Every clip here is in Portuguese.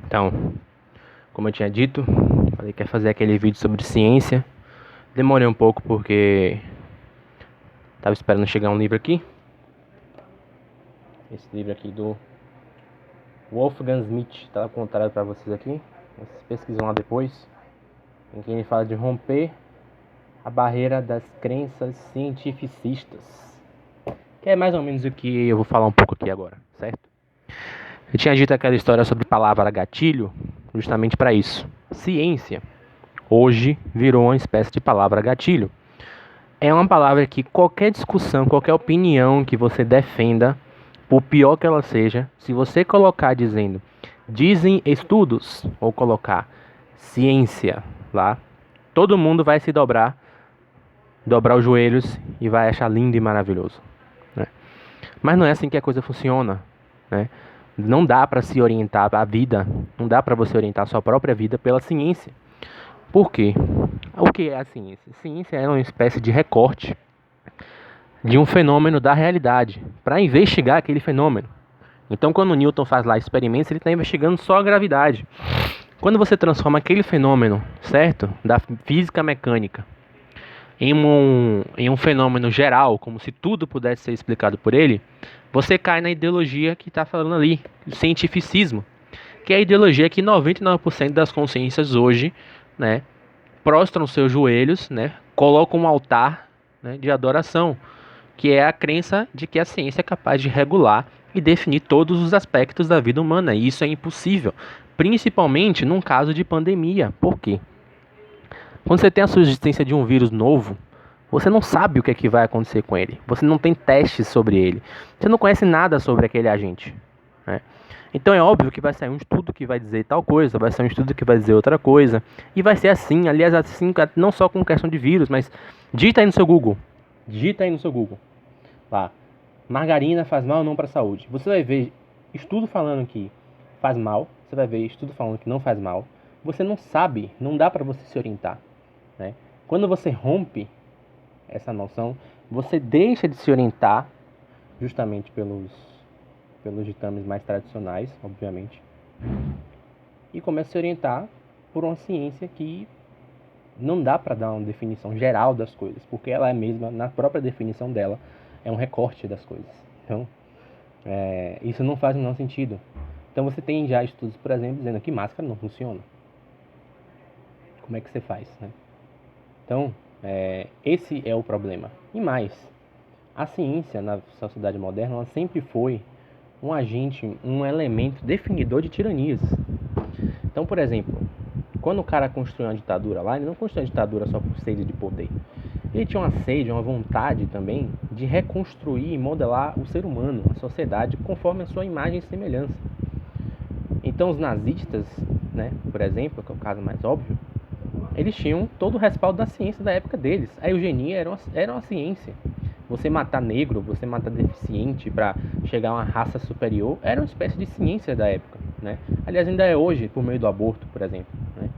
Então, como eu tinha dito, falei que ia fazer aquele vídeo sobre ciência. Demorei um pouco porque tava esperando chegar um livro aqui. Esse livro aqui do Wolfgang Schmidt, tá ao contrário para vocês aqui. Vocês pesquisam lá depois. Em que ele fala de romper a barreira das crenças cientificistas. Que é mais ou menos o que eu vou falar um pouco aqui agora, certo? Eu tinha dito aquela história sobre palavra gatilho, justamente para isso. Ciência, hoje, virou uma espécie de palavra gatilho. É uma palavra que qualquer discussão, qualquer opinião que você defenda, por pior que ela seja, se você colocar dizendo dizem estudos, ou colocar ciência lá, todo mundo vai se dobrar os joelhos e vai achar lindo e maravilhoso, né? Mas não é assim que a coisa funciona, né? Não dá para se orientar a vida, não dá para você orientar a sua própria vida pela ciência. Por quê? O que é a ciência? Ciência é uma espécie de recorte de um fenômeno da realidade para investigar aquele fenômeno. Então, quando o Newton faz lá experimentos, ele está investigando só a gravidade. Quando você transforma aquele fenômeno, certo, da física mecânica, em um fenômeno geral, como se tudo pudesse ser explicado por ele, você cai na ideologia que está falando ali, o cientificismo, que é a ideologia que 99% das consciências hoje, né, prostram seus joelhos, né, colocam um altar, né, de adoração, que é a crença de que a ciência é capaz de regular e definir todos os aspectos da vida humana, e isso é impossível, principalmente num caso de pandemia. Por quê? Quando você tem a existência de um vírus novo, você não sabe o que é que vai acontecer com ele. Você não tem testes sobre ele. Você não conhece nada sobre aquele agente, né? Então é óbvio que vai sair um estudo que vai dizer tal coisa, vai sair um estudo que vai dizer outra coisa. E vai ser assim, aliás, assim, não só com questão de vírus, mas digita aí no seu Google. Digita aí no seu Google. Lá. Margarina faz mal ou não para a saúde. Você vai ver estudo falando que faz mal. Você vai ver estudo falando que não faz mal. Você não sabe, não dá para você se orientar, né? Quando você rompe essa noção, você deixa de se orientar justamente pelos ditames mais tradicionais, obviamente, e começa a se orientar por uma ciência que não dá para dar uma definição geral das coisas, porque ela é mesma, na própria definição dela, é um recorte das coisas. Então, isso não faz o menor sentido. Então você tem já estudos, por exemplo, dizendo que máscara não funciona. Como é que você faz, né? Então, esse é o problema. E mais, a ciência na sociedade moderna, ela sempre foi um agente, um elemento definidor de tiranias. Então, por exemplo, quando o cara construiu uma ditadura lá, ele não construiu uma ditadura só por sede de poder. Ele tinha uma sede, uma vontade também de reconstruir e modelar o ser humano, a sociedade, conforme a sua imagem e semelhança. Então, os nazistas, né, por exemplo, que é o caso mais óbvio, eles tinham todo o respaldo da ciência da época deles. A eugenia era uma ciência. Você matar negro, você matar deficiente para chegar a uma raça superior, era uma espécie de ciência da época, né? Aliás, ainda é hoje, por meio do aborto, por exemplo, né?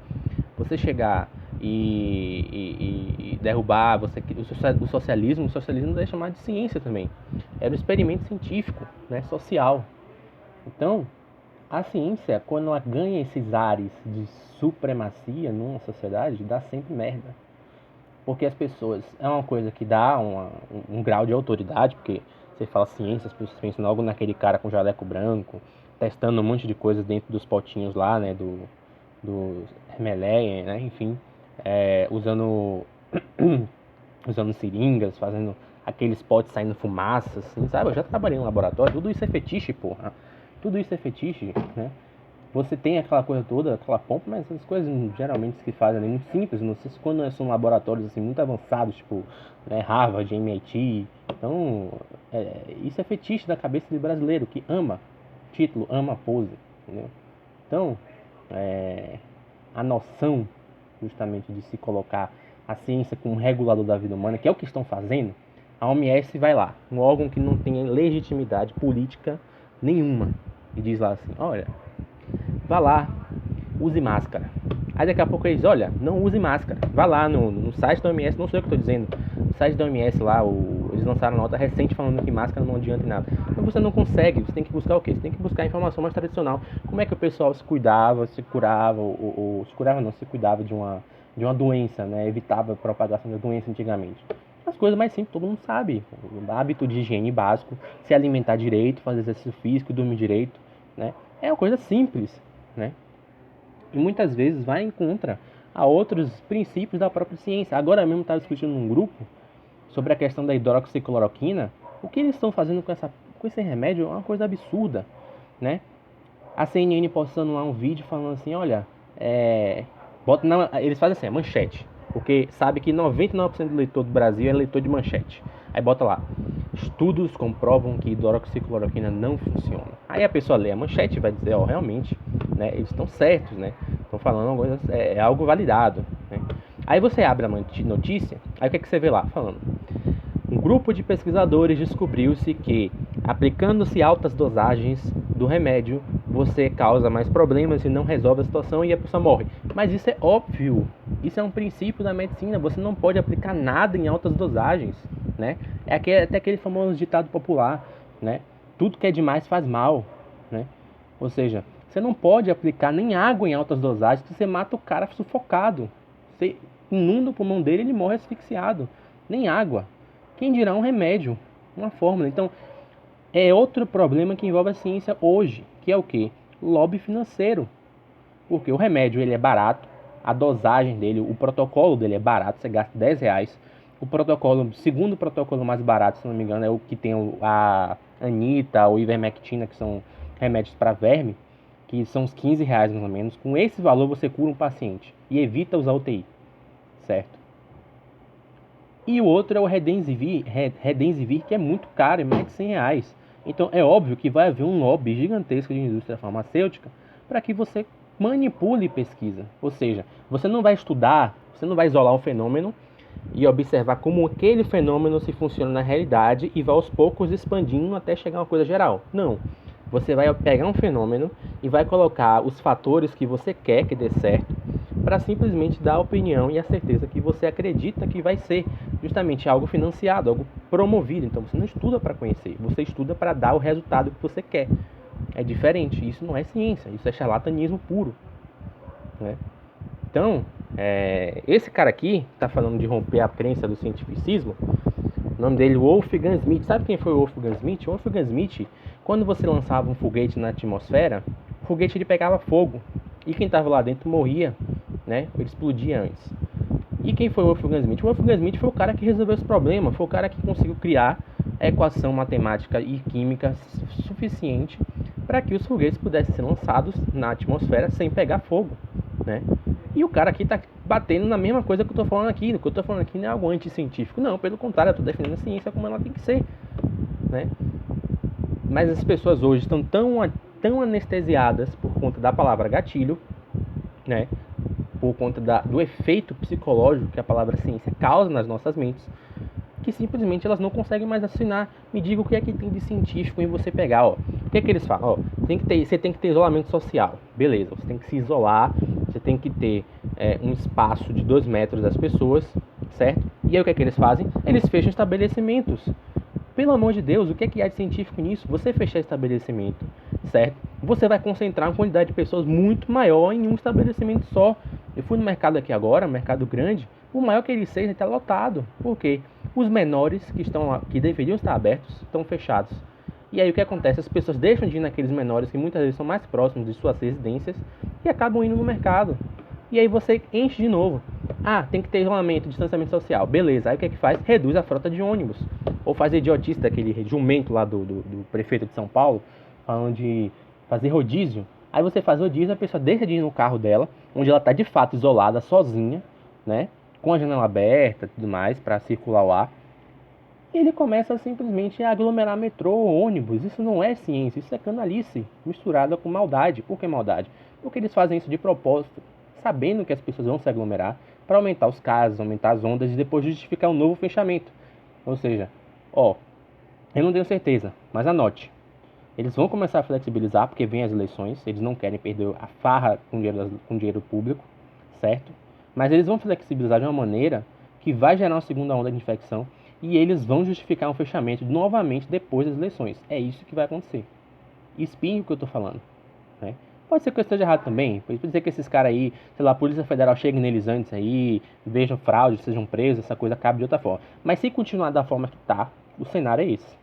Você chegar e derrubar o socialismo é chamado de ciência também. Era um experimento científico, né, social. Então, a ciência, quando ela ganha esses ares de supremacia numa sociedade, dá sempre merda. Porque as pessoas, é uma coisa que dá um grau de autoridade, porque você fala ciência, as pessoas pensam logo naquele cara com jaleco branco, testando um monte de coisas dentro dos potinhos lá, né, do Hermeleia, né, enfim, usando seringas, fazendo aqueles potes saindo fumaça, assim, sabe? Eu já trabalhei em laboratório, tudo isso é fetiche, porra. Tudo isso é fetiche, né? Você tem aquela coisa toda, aquela pompa, mas essas coisas geralmente se fazem ali muito simples. Não sei se quando são laboratórios assim muito avançados, tipo, né, Harvard, MIT. Então, isso é fetiche da cabeça do brasileiro que ama título, ama pose, entendeu? Então, a noção justamente de se colocar a ciência como regulador da vida humana, que é o que estão fazendo, a OMS vai lá, um órgão que não tem legitimidade política nenhuma, e diz lá assim, olha, vá lá, use máscara. Aí daqui a pouco eles, olha, não use máscara. Vá lá no site da OMS, não sei o que eu estou dizendo. No site da OMS lá, o eles lançaram nota recente falando que máscara não adianta em nada. Então você não consegue, você tem que buscar o quê? Você tem que buscar a informação mais tradicional. Como é que o pessoal se cuidava, se curava, ou se curava não, se cuidava de uma doença, né? Evitava a propagação da doença antigamente. As coisas mais simples, todo mundo sabe. O hábito de higiene básico, se alimentar direito, fazer exercício físico, dormir direito, né? É uma coisa simples, né? E muitas vezes vai em contra a outros princípios da própria ciência. Agora mesmo estava discutindo num grupo sobre a questão da hidroxicloroquina. O que eles estão fazendo com esse remédio é uma coisa absurda, né? A CNN postando lá um vídeo falando assim, olha, eles fazem assim, a manchete, porque sabe que 99% do leitor do Brasil é leitor de manchete. Aí bota lá, estudos comprovam que hidroxicloroquina não funciona. Aí a pessoa lê a manchete e vai dizer, realmente, né, eles estão certos, né? Estão falando coisa, é algo validado, né? Aí você abre a notícia, aí o que é que você vê lá? Falando, um grupo de pesquisadores descobriu-se que, aplicando-se altas dosagens do remédio, você causa mais problemas e não resolve a situação e a pessoa morre. Mas isso é óbvio, isso é um princípio da medicina, você não pode aplicar nada em altas dosagens, né? É até aquele famoso ditado popular, né? Tudo que é demais faz mal, né? Ou seja, você não pode aplicar nem água em altas dosagens, você mata o cara sufocado. Você inunda o pulmão dele e ele morre asfixiado. Nem água. Quem dirá um remédio, uma fórmula. Então, é outro problema que envolve a ciência hoje, que é o quê? Lobby financeiro. Porque o remédio ele é barato, a dosagem dele, o protocolo dele é barato, você gasta R$10. O segundo protocolo mais barato, se não me engano, é o que tem a Anita ou Ivermectina, que são remédios para verme, que são uns R$15 mais ou menos. Com esse valor você cura um paciente e evita usar UTI, certo? E o outro é o Redensivir, que é muito caro, é mais de R$100. Então é óbvio que vai haver um lobby gigantesco de indústria farmacêutica para que você manipule pesquisa. Ou seja, você não vai estudar, você não vai isolar o fenômeno e observar como aquele fenômeno se funciona na realidade e vai aos poucos expandindo até chegar a uma coisa geral. Não. Você vai pegar um fenômeno e vai colocar os fatores que você quer que dê certo para simplesmente dar a opinião e a certeza que você acredita que vai ser justamente algo financiado, algo promovido. Então você não estuda para conhecer, você estuda para dar o resultado que você quer. É diferente, isso não é ciência, isso é charlatanismo puro, né? Então, esse cara aqui está falando de romper a crença do cientificismo. O nome dele é Wolfgang Schmidt. Sabe quem foi o Wolfgang Schmidt? O Wolfgang Schmidt, quando você lançava um foguete na atmosfera, o foguete ele pegava fogo e quem estava lá dentro morria, né? Ele explodia antes. E quem foi o Wolfgang Schmidt? O Wolfgang Schmidt foi o cara que resolveu esse problema, foi o cara que conseguiu criar a equação matemática e química suficiente para que os foguetes pudessem ser lançados na atmosfera sem pegar fogo, né? E o cara aqui está batendo na mesma coisa que eu estou falando aqui. O que eu estou falando aqui não é algo anticientífico, não, pelo contrário, eu estou defendendo a ciência como ela tem que ser, né? Mas as pessoas hoje estão tão anestesiadas por conta da palavra gatilho, né? Por conta do efeito psicológico que a palavra ciência causa nas nossas mentes, que simplesmente elas não conseguem mais assinar. Me diga o que é que tem de científico em você pegar, ó. O que é que eles falam? Ó, você tem que ter isolamento social. Beleza, você tem que se isolar, você tem que ter um espaço de 2 metros das pessoas, certo? E aí o que é que eles fazem? Eles fecham estabelecimentos. Pelo amor de Deus, o que é que há de científico nisso? Você fechar estabelecimento, certo? Você vai concentrar uma quantidade de pessoas muito maior em um estabelecimento só. Eu fui no mercado aqui agora, mercado grande, o maior que ele seja está lotado. Por quê? Os menores que deveriam estar abertos estão fechados. E aí o que acontece? As pessoas deixam de ir naqueles menores que muitas vezes são mais próximos de suas residências e acabam indo no mercado. E aí você enche de novo. Ah, tem que ter isolamento, distanciamento social. Beleza, aí o que é que faz? Reduz a frota de ônibus. Ou faz idiotice daquele jumento lá do prefeito de São Paulo, falando de fazer rodízio. Aí você faz rodízio, a pessoa deixa de ir no carro dela, onde ela está de fato isolada, sozinha, né? Com a janela aberta e tudo mais, para circular o ar. E ele começa simplesmente a aglomerar metrô, ônibus. Isso não é ciência, isso é canalice misturada com maldade. Por que maldade? Porque eles fazem isso de propósito, sabendo que as pessoas vão se aglomerar, para aumentar os casos, aumentar as ondas e depois justificar um novo fechamento. Ou seja, eu não tenho certeza, mas anote. Eles vão começar a flexibilizar porque vem as eleições, eles não querem perder a farra com dinheiro público, certo? Mas eles vão flexibilizar de uma maneira que vai gerar uma segunda onda de infecção E eles vão justificar um fechamento novamente depois das eleições. É isso que vai acontecer. Espinho o que eu tô falando, né? Pode ser que eu esteja errado também. Pode ser que esses caras aí, sei lá, a Polícia Federal chegue neles antes aí, vejam fraude, sejam presos, essa coisa acabe de outra forma. Mas se continuar da forma que tá, o cenário é esse.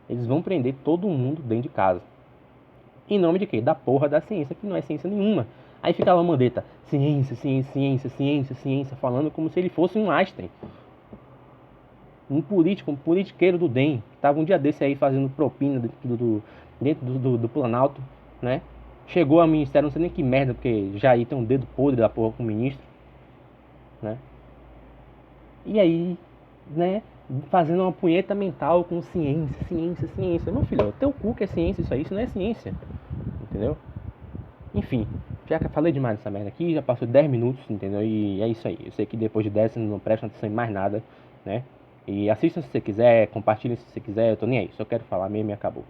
Eles vão prender todo mundo dentro de casa. Em nome de quê? Da porra da ciência, que não é ciência nenhuma. Aí fica lá o Mandetta, ciência, ciência, ciência, ciência, ciência, falando como se ele fosse um Einstein. Um político, um politiqueiro do DEM, que tava um dia desse aí fazendo propina dentro do Planalto, né? Chegou ao ministério, não sei nem que merda, porque Jair tem um dedo podre da porra com o ministro, né? E aí, né, fazendo uma punheta mental com ciência, ciência, ciência. Meu filho, teu cu que é ciência isso não é ciência, entendeu? Enfim, já que eu falei demais dessa merda aqui, já passou 10 minutos, entendeu? E é isso aí. Eu sei que depois de 10 você não presta atenção em mais nada, né? E assista se você quiser, compartilhe se você quiser, eu tô nem aí. Só quero falar mesmo e acabou.